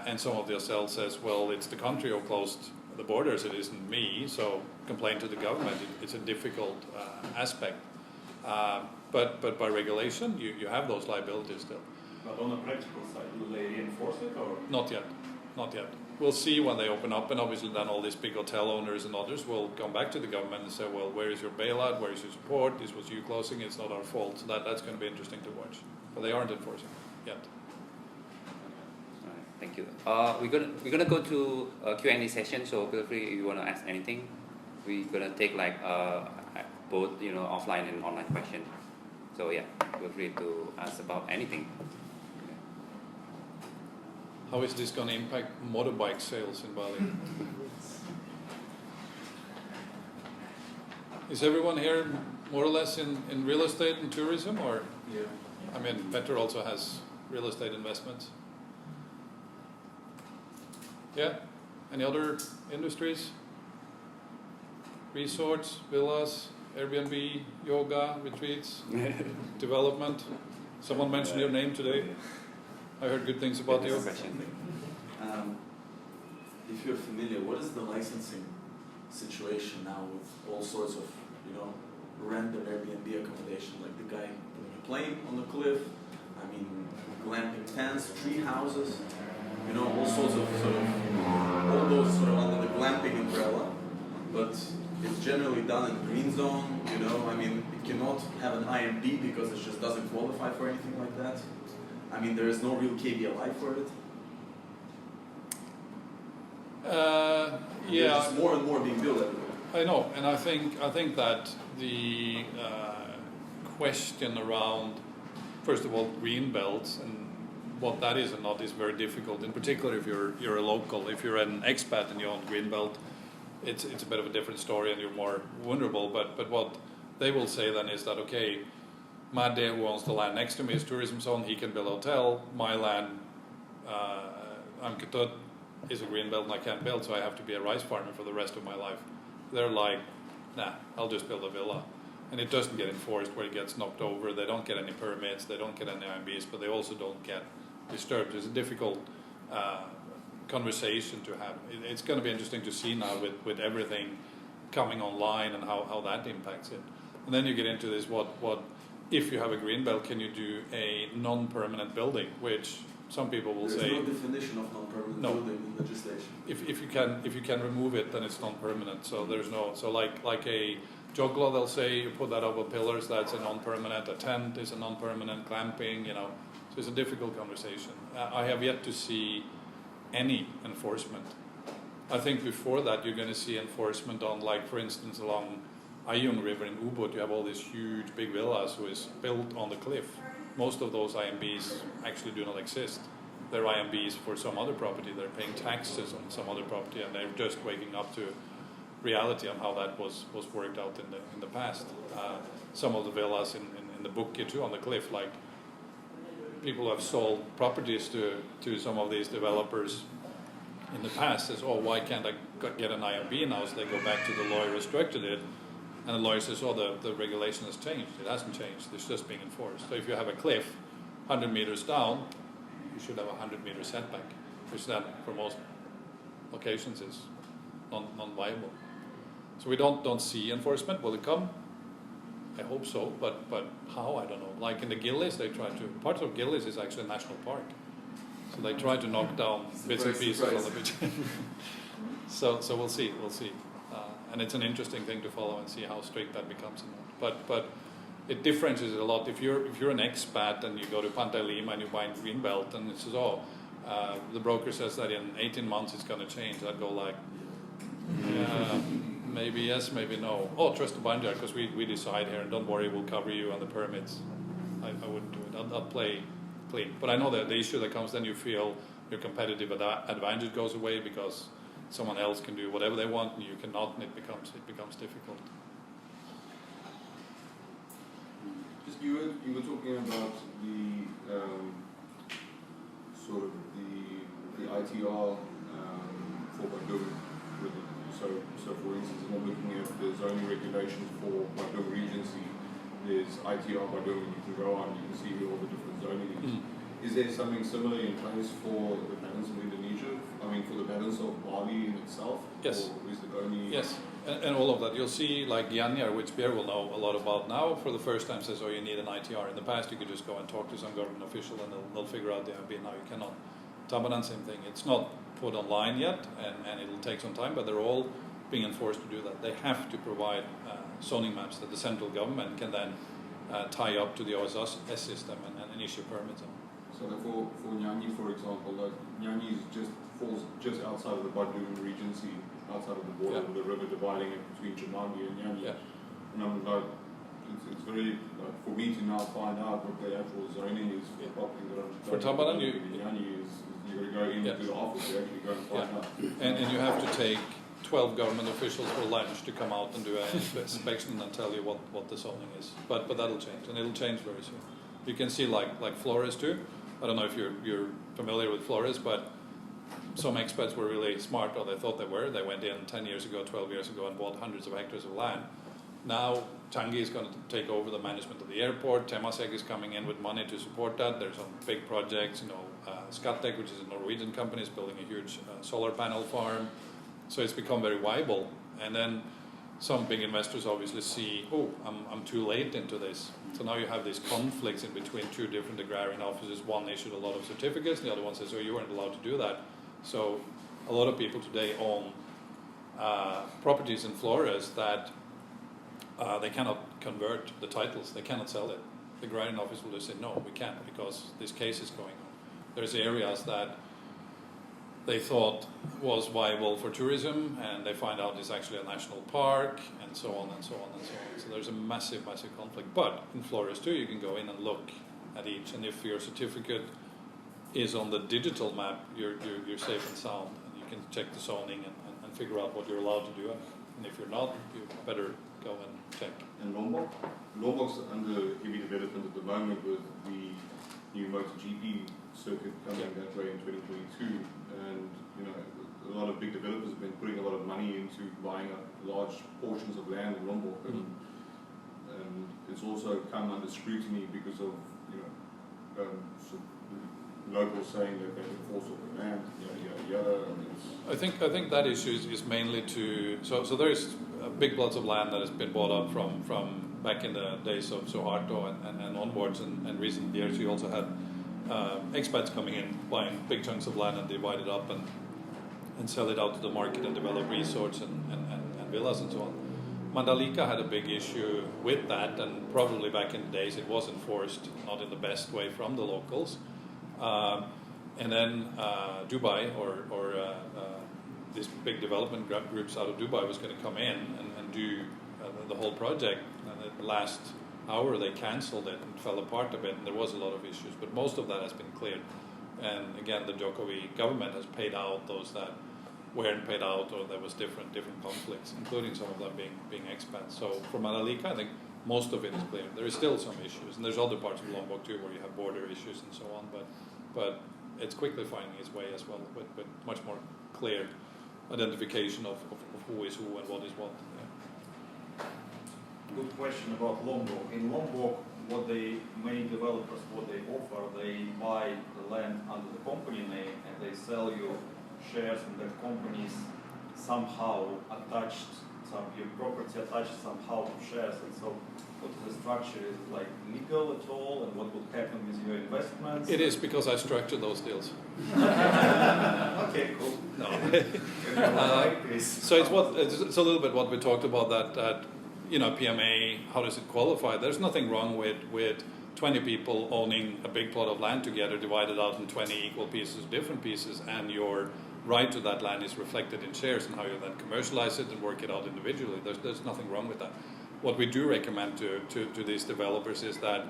And some of the hotels says, well, it's the country who closed the borders, it isn't me, so complain to the government. It's a difficult aspect. But by regulation, you have those liabilities still. but on a practical side, will they reinforce it or? Not yet. We'll see when they open up, and obviously then all these big hotel owners and others will come back to the government and say, well, where is your bailout, where is your support, this was you closing, it's not our fault. So that's going to be interesting to watch. But they aren't enforcing yet. All right, thank you. We're gonna go to a Q&A session, so feel free if you want to ask anything. We're gonna take both offline and online questions. So yeah, feel free to ask about anything. How is this going to impact motorbike sales in Bali? Is everyone here more or less in real estate and tourism, or? Yeah. I mean, Petter also has real estate investments. Yeah? Any other industries? Resorts, villas, Airbnb, yoga, retreats, development? Someone mentioned your name today. I heard good things about you. If you're familiar, what is the licensing situation now with all sorts of, rent and Airbnb accommodation, like the guy putting a plane on the cliff, glamping tents, tree houses, all sorts of all those sort of under the glamping umbrella, but it's generally done in green zone, it cannot have an IMB because it just doesn't qualify for anything like that. There is no real KBLI for it. There's just more and more being built everywhere. I know, and I think that the question around, first of all, green belts and what that is and not is very difficult. In particular, if you're a local, if you're an expat and you own green belt, it's a bit of a different story and you're more vulnerable. But what they will say then is that okay, Made, who owns the land next to me, is tourism zone. He can build a hotel. My land, Amketut, is a green belt and I can't build, so I have to be a rice farmer for the rest of my life. They're like, nah, I'll just build a villa. And it doesn't get enforced where it gets knocked over. They don't get any permits. They don't get any IMBs, but they also don't get disturbed. It's a difficult conversation to have. It's going to be interesting to see now with everything coming online and how that impacts it. And then you get into this, what if you have a green belt, can you do a non-permanent building, which some people will say. There's no definition of non-permanent building in legislation. If you can remove it, then it's non-permanent. So there's no like a joglo, they'll say you put that over pillars, that's a non-permanent. A tent is a non-permanent. Clamping, So it's a difficult conversation. I have yet to see any enforcement. I think before that you're going to see enforcement on, like for instance, along Ayung River in Ubud, you have all these huge big villas who is built on the cliff. Most of those IMBs actually do not exist. They're IMBs for some other property. They're paying taxes on some other property, and they're just waking up to reality on how that was worked out in the past. Some of the villas in the Bukit too, on the cliff, like people have sold properties to some of these developers in the past. Says, oh, why can't I get an IMB now? So they go back to the lawyer who restricted it. And the lawyer says, oh, the regulation has changed. It hasn't changed. It's just being enforced. So if you have a cliff 100 meters down, you should have a 100-meter setback, which then, for most locations, is non-viable. So we don't see enforcement. Will it come? I hope so, but how? I don't know. Like in the Gillies, they try to. Part of Gillies is actually a national park. So they try to knock down bits and pieces on the beach. So we'll see. And it's an interesting thing to follow and see how strict that becomes. But it differentiates a lot. If you're an expat and you go to Pantai Lima and you buy a green belt and it says, the broker says that in 18 months it's going to change, I'd go like, yeah, maybe yes, maybe no. Oh, trust the Banjar because we decide here and don't worry, we'll cover you on the permits. I wouldn't do it. I'll play clean. But I know that the issue that comes then you feel your competitive advantage goes away because someone else can do whatever they want and you cannot, and it becomes difficult. Just you were talking about the sort of the ITR for Bandung. So for instance, I'm looking at the zoning regulations for Bandung Regency. There's ITR Bandung, and you can go on, you can see all the different zoning is. Is there something similar in place for the balance of Indonesia? I mean, for the balance of Bali in itself? Yes. Or is it only... Yes, and all of that. You'll see, like Gianyar, which Pierre will know a lot about now, for the first time says, oh, you need an ITR. In the past, you could just go and talk to some government official and they'll figure out the IB. Now you cannot. Tabanan, same thing. It's not put online yet, and it'll take some time, but they're all being enforced to do that. They have to provide zoning maps that the central government can then tie up to the OSS system and issue permits on. So that for Nyanyi, for example, like Nyanyi falls just outside of the Bandung Regency, outside of the border of the river dividing it between Jamandi and Nyanyi. Yeah. And I'm like, it's very, like, for me to now find out what the actual zoning is for the property that I'm For Tabanan, Nyanyi is you got to go into the office to actually go and find out. And you have to take 12 government officials for lunch to come out and do an inspection and tell you what the zoning is. But that'll change, and it'll change very soon. You can see like Flores too. I don't know if you're familiar with Flores, but some expats were really smart, or they thought they were. They went in 10 years ago, 12 years ago, and bought hundreds of hectares of land. Now Changi is going to take over the management of the airport. Temasek is coming in with money to support that. There's some big projects, Skattek, which is a Norwegian company, is building a huge solar panel farm. So it's become very viable. And then some big investors obviously see, oh, I'm too late into this. So now you have these conflicts in between two different agrarian offices. One issued a lot of certificates, the other one says, oh, you weren't allowed to do that. So a lot of people today own properties in Flores that they cannot convert the titles, they cannot sell it. The agrarian office will just say, no, we can't, because this case is going on. There's areas that they thought was viable for tourism, and they find out it's actually a national park, and so on and so on and so on. So there's a massive conflict. But in Flores too, you can go in and look at each, and if your certificate is on the digital map, you're safe and sound, and you can check the zoning and figure out what you're allowed to do. And if you're not, you better go and check. And Lombok? Lombok's under heavy development at the moment with the new MotoGP circuit coming that way in 2022. And a lot of big developers have been putting a lot of money into buying up large portions of land in Lombok, and it's also come under scrutiny because of locals saying that they enforce all the land, yada. I think that issue is mainly so there is big plots of land that has been bought up from back in the days of Suharto and onwards, and recent years you also had expats coming in, buying big chunks of land and divide it up and sell it out to the market and develop resorts and villas and so on. Mandalika had a big issue with that, and probably back in the days it was enforced not in the best way from the locals. And then Dubai or these big development groups out of Dubai was going to come in and do the whole project, and at the last hour they cancelled it and fell apart a bit, and there was a lot of issues, but most of that has been cleared. And again, the Jokowi government has paid out those that weren't paid out, or there was different conflicts, including some of them being expats. So for Mandalika, I think most of it is cleared. There is still some issues, and there's other parts of Lombok too where you have border issues and so on, but it's quickly finding its way as well, with much more clear identification of who is who and what is what. Good question about Lombok. In Lombok, many developers, what they offer, they buy the land under the company name and they sell you shares in the companies somehow attached, your property attached somehow to shares. And so what is the structure? Is it like legal at all, and what would happen with your investments? It is, because I structured those deals. Okay, cool. No. Like So it's a little bit what we talked about, that PMA, how does it qualify? There's nothing wrong with 20 people owning a big plot of land together, divided out in 20 equal pieces, different pieces, and your right to that land is reflected in shares, and how you then commercialize it and work it out individually. There's nothing wrong with that. What we do recommend to these developers is that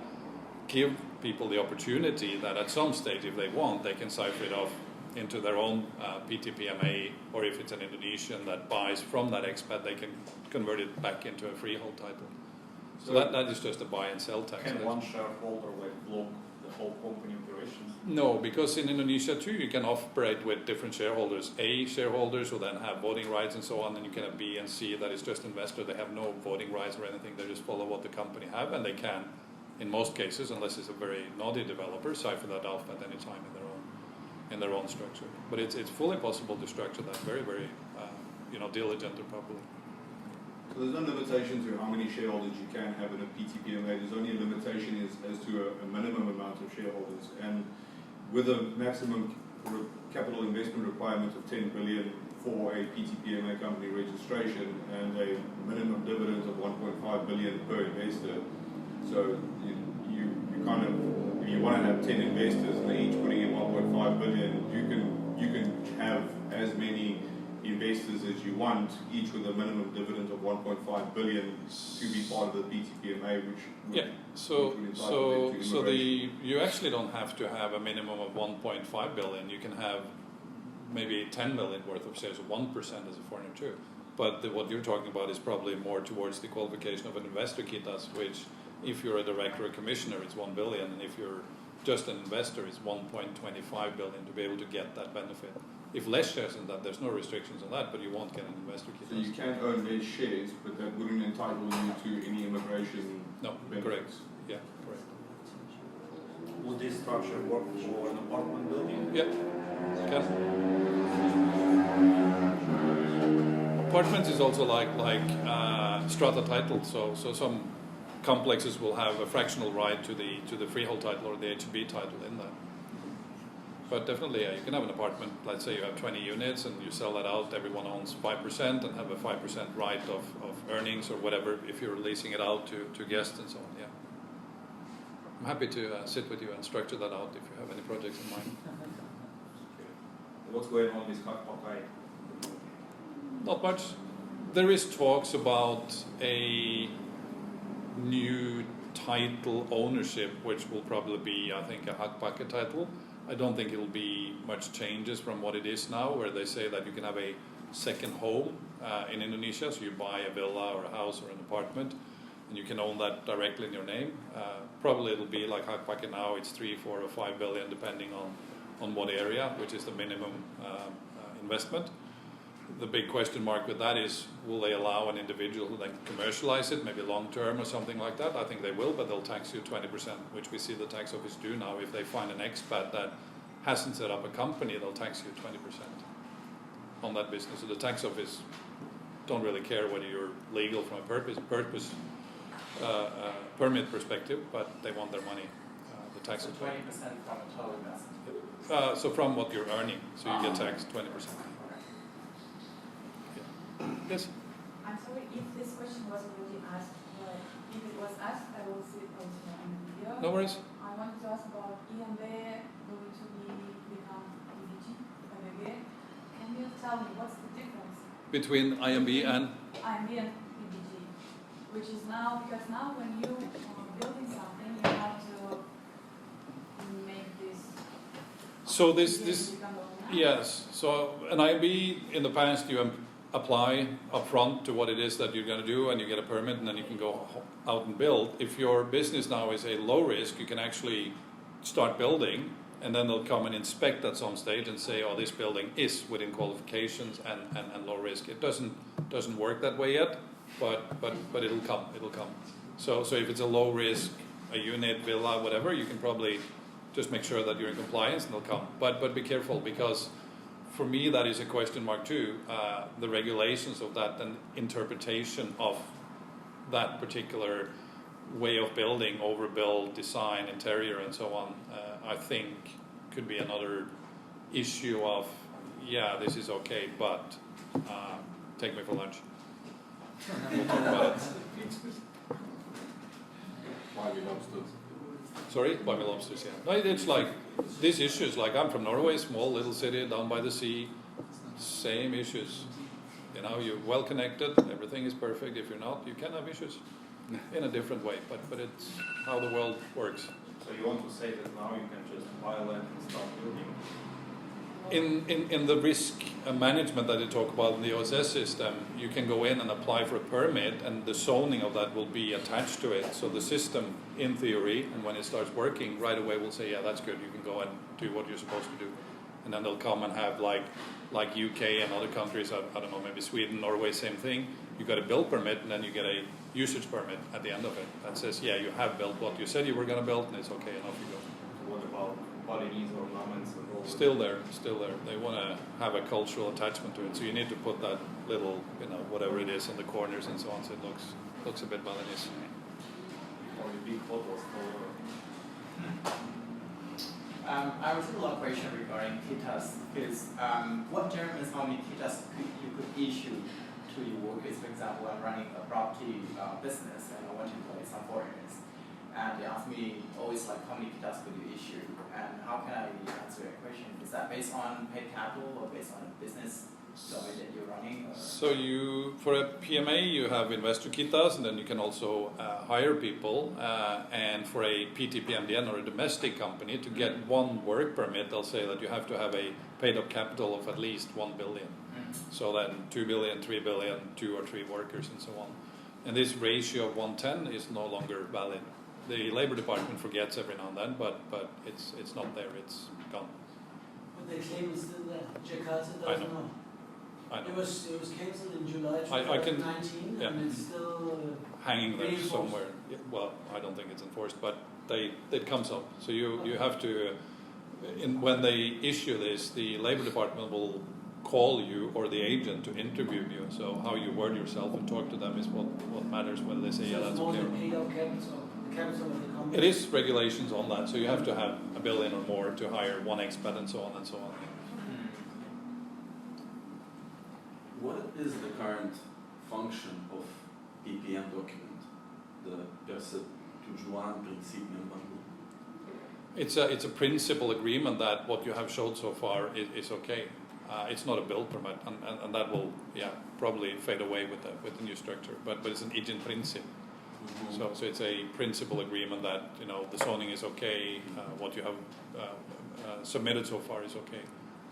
give people the opportunity that at some stage, if they want, they can cipher it off into their own PTPMA, or if it's an Indonesian that buys from that expat, they can convert it back into a freehold title. So that is just a buy and sell tax. Can one shareholder block the whole company operations? No, because in Indonesia too, you can operate with different shareholders. A shareholders who then have voting rights and so on, and you can have B and C that is just investor. They have no voting rights or anything. They just follow what the company have, and they can, in most cases, unless it's a very naughty developer, cipher that off at any time in their own structure. But it's fully possible to structure that very, very diligent or properly. So there's no limitation to how many shareholders you can have in a PTPMA. There's only a limitation as to a minimum amount of shareholders. And with a maximum capital investment requirement of 10 billion for a PTPMA company registration and a minimum dividend of 1.5 billion per investor. So you kind of, if you want to have 10 investors and they each putting in 1.5 billion, you can have as many investors as you want, each with a minimum dividend of 1.5 billion to be part of the PTPMA, you actually don't have to have a minimum of 1.5 billion. You can have maybe 10 million worth of shares, 1% as a foreigner too. But what you're talking about is probably more towards the qualification of an investor kitas, which if you're a director or commissioner, it's 1 billion, and if you're just an investor, it's 1.25 billion to be able to get that benefit. If less shares than that, there's no restrictions on that, but you won't get an investor kit. So you can own less shares, but that wouldn't entitle you to any immigration benefits? Correct. Yeah, correct. Would this structure work for an apartment building? Yeah, can. Apartments is also like strata title, so some complexes will have a fractional right to the freehold title or the HB title in that. But definitely, you can have an apartment, let's say you have 20 units and you sell that out, everyone owns 5% and have a 5% right of earnings or whatever if you're leasing it out to guests and so on, yeah. I'm happy to sit with you and structure that out if you have any projects in mind. What's going on with Hakpakai? Not much. There is talks about a new title ownership, which will probably be, I think, a Hakpakai title. I don't think it'll be much changes from what it is now, where they say that you can have a second home in Indonesia. So you buy a villa or a house or an apartment, and you can own that directly in your name. Probably it'll be like Hakpakai now. It's 3, 4, or 5 billion, depending on what area, which is the minimum investment. The big question mark with that is, will they allow an individual to then commercialize it, maybe long term or something like that? I think they will, but they'll tax you 20%, which we see the tax office do now. If they find an expat that hasn't set up a company, they'll tax you 20% on that business. So the tax office don't really care whether you're legal from a permit perspective, but they want their money. The tax so 20% from a total investment. So from what you're earning, so you get taxed 20%. Yes? I'm sorry if this question was already asked, but if it was asked, I will see it also on the video. No worries. I wanted to ask about IMB going to become EBG. Can you tell me what's the difference Between IMB and? IMB and EBG, which is now, because now when you are building something, you have to make this. So this yes. So an IMB in the past you apply upfront to what it is that you're going to do, and you get a permit, and then you can go out and build. If your business now is a low risk, you can actually start building, and then they'll come and inspect at some stage and say, oh, this building is within qualifications and low risk. It doesn't work that way yet, but it'll come. So if it's a low risk, a unit, villa, whatever, you can probably just make sure that you're in compliance and they'll come. But be careful, because for me, that is a question mark too. The regulations of that and interpretation of that particular way of building, overbuild, design, interior, and so on, I think could be another issue of, yeah, this is okay, but take me for lunch. We'll talk about it. Buy me lobsters. Sorry? Buy me lobsters, yeah. No, it's like, these issues, like I'm from Norway, small little city down by the sea, same issues. You know, you're well connected, everything is perfect. If you're not, you can have issues in a different way, but it's how the world works. So you want to say that now you can just buy land and start building? In the risk management that you talk about in the OSS system, you can go in and apply for a permit, and the zoning of that will be attached to it. So the system, in theory, and when it starts working, right away will say, yeah, that's good, you can go and do what you're supposed to do. And then they'll come and have like UK and other countries, I don't know, maybe Sweden, Norway, same thing. You got a build permit, and then you get a usage permit at the end of it that says, yeah, you have built what you said you were going to build, and it's okay, and off you go. What about Balinese ornaments and all? Still there. They want to have a cultural attachment to it, so you need to put that little, whatever it is in the corners and so on, so it looks a bit Balinese. Or the big photos all over. I have a similar question regarding kitas, because what terms how many kitas you could issue to your workers? For example, I'm running a property business and I want to employ some foreigners, and they ask me always like how many kitas could you issue, and how can I answer that question? Is that based on paid capital or based on a business domain that you're running? Or? So for a PMA you have investor kitas, and then you can also hire people, and for a PT-PMDN or a domestic company to get one work permit, they'll say that you have to have a paid up capital of at least 1 billion. So then 2 billion, 3 billion, 2 or 3 workers and so on. And this ratio of 110 is no longer valid. The Labor Department forgets every now and then, but it's not there, it's gone. But the claim is still there. Jakarta I doesn't know. I know. It was cancelled in July I can- 2019, yeah. and it's still Hanging there reinforced. somewhere. Yeah, well, I don't think it's enforced, but it comes up. So you have to, when they issue this, the Labor Department will call you or the agent to interview you. So how you word yourself and talk to them is what matters, whether they say, yeah, So that's it's more okay. than paid out capital, the capital of the company. It is regulations on that, so you have to have 1 billion or more to hire one expat and so on and so on. What is the current function of PPM document, the persetujuan prinsip membangun? It's a principal agreement that what you have showed so far is okay. It's not a build permit, and that will probably fade away with the new structure. But it's an agent principle. Mm-hmm. So it's a principal agreement that the zoning is okay, what you have submitted so far is okay.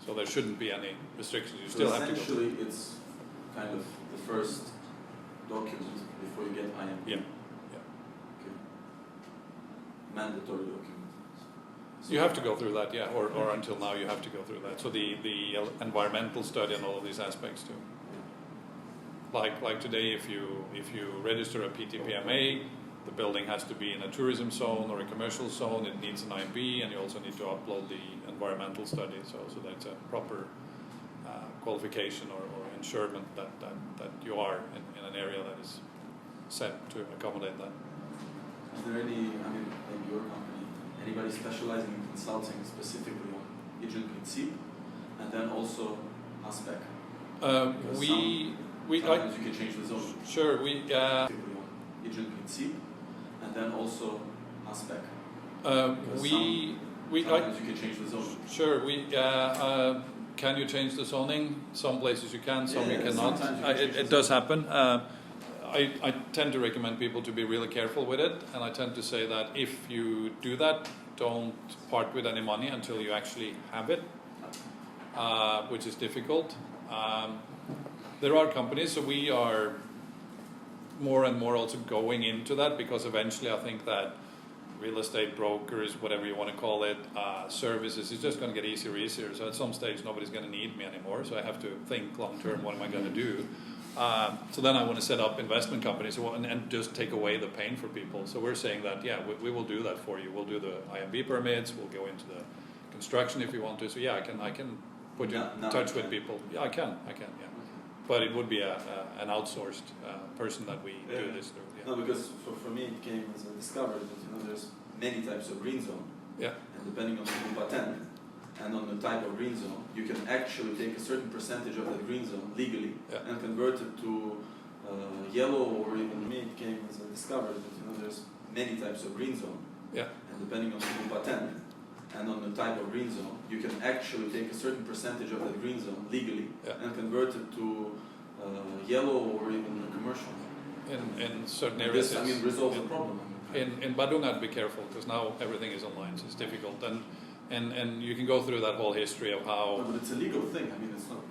So there shouldn't be any restrictions. You still have to go. Essentially, it's kind of the first document before you get IMP. Yeah. Okay. Mandatory document. So You have to go through that, yeah, or until now you have to go through that. So the environmental study and all of these aspects too. Like today, if you register a PT-PMA, the building has to be in a tourism zone or a commercial zone. It needs an IMB, and you also need to upload the environmental study. So that's a proper qualification or ensurement that you are in an area that is set to accommodate that. Is there any, maybe your company, anybody specializing in consulting specifically on agent principe, and then also aspect? Sometimes you can change the zone. Sure, Specifically on agent principe, and then also aspect. sometimes you can change the zone. Sure, can you change the zoning? Some places you can, some you cannot. sometimes you can change It the does happen. I tend to recommend people to be really careful with it, and I tend to say that if you do that, don't part with any money until you actually have it, which is difficult. There are companies, so we are more and more also going into that, because eventually I think that real estate brokers, whatever you want to call it, services, is just going to get easier. So at some stage nobody's going to need me anymore, so I have to think long term, what am I going to do? So then I want to set up investment companies and just take away the pain for people. So we're saying that, we will do that for you. We'll do the IMB permits, we'll go into the construction if you want to. So I can put you in touch with people. Yeah, I can. But it would be an outsourced person that we do this through. Yeah. No, because for me it came as a discovery that there's many types of green zone. Yeah. And depending on the patent and on the type of green zone, you can actually take a certain percentage of that green zone legally and convert it to yellow, or even me it came as a discovery that there's many types of green zone. Yeah. And depending on the patent and on the type of green zone, you can actually take a certain percentage of that green zone legally and convert it to yellow or even commercial. In certain areas, this, resolve the problem. In Badung, I'd be careful, because now everything is online, so it's difficult. And you can go through that whole history of how. No, but it's a legal thing. It's not.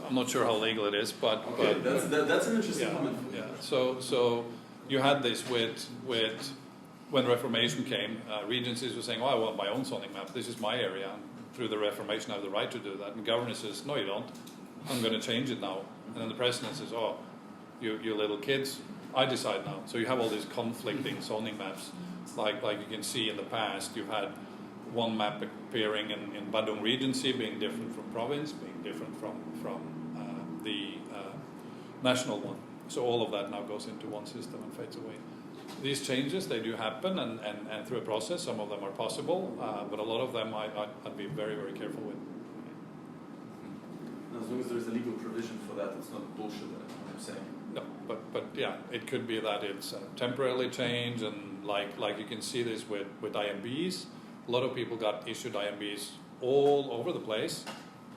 I'm not sure how legal it is, but Okay, but that's an interesting yeah, comment. yeah. So you had this with when Reformation came, regencies were saying, "Oh, I want my own zoning map. This is my area." And through the Reformation, I have the right to do that. And the governor says, "No, you don't. I'm going to change it now." And then the president says, "Oh, you little kids, I decide now." So you have all these conflicting zoning maps, like you can see in the past. You've had one map appearing in Bandung Regency being different from province, being different from the national one. So all of that now goes into one system and fades away. These changes, they do happen, and through a process, some of them are possible, but a lot of them I'd be very, very careful with. As long as there's a legal provision for that, it's not bullshit, that's what I'm saying. No, but yeah, it could be that it's temporarily changed, and like you can see this with IMBs. A lot of people got issued IMBs all over the place,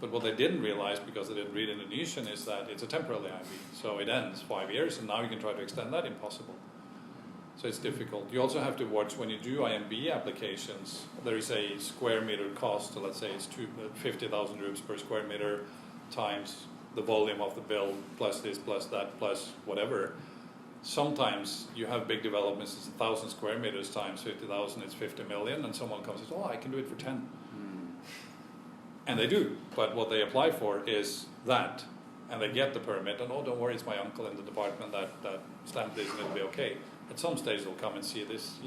but what they didn't realize, because they didn't read Indonesian, is that it's a temporary IMB. So it ends 5 years, and now you can try to extend that. Impossible. So it's difficult. You also have to watch when you do IMB applications, there is a square meter cost. So let's say it's 50,000 rupees per square meter times the volume of the bill, plus this, plus that, plus whatever. Sometimes you have big developments, it's 1,000 square meters times 50,000, it's 50 million, and someone comes and says, "Oh, I can do it for 10. And they do, but what they apply for is that, and they get the permit, and "Oh, don't worry, it's my uncle in the department that stamped this, and it'll be okay." At some stage they'll come and see this,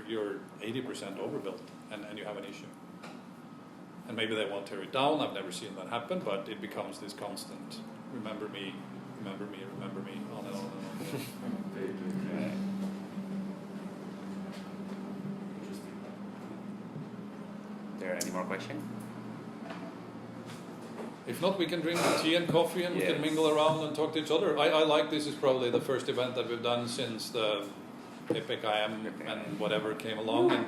you're 80% overbuilt, and you have an issue. And maybe they won't tear it down. I've never seen that happen, but it becomes this constant, remember me, remember me, remember me, on and on and on. There any more questions? If not, we can drink tea and coffee, and we can Yes. mingle around and talk to each other. I like this is probably the first event that we've done since the EPIC-IM and whatever came along, and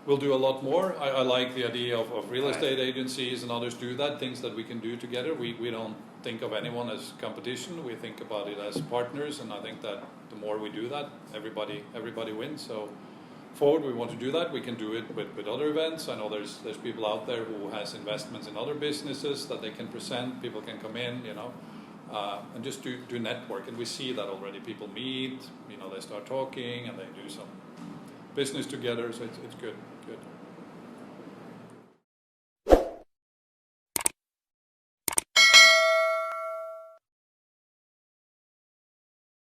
we'll do a lot more. I like the idea of real estate agencies and others do that, things that we can do together. We don't think of anyone as competition, we think about it as partners, and I think that the more we do that, everybody wins. So forward, we want to do that. We can do it with other events. I know there's people out there who has investments in other businesses that they can present. People can come in, and just do network. And we see that already. People meet, they start talking, and they do some business together. So it's good.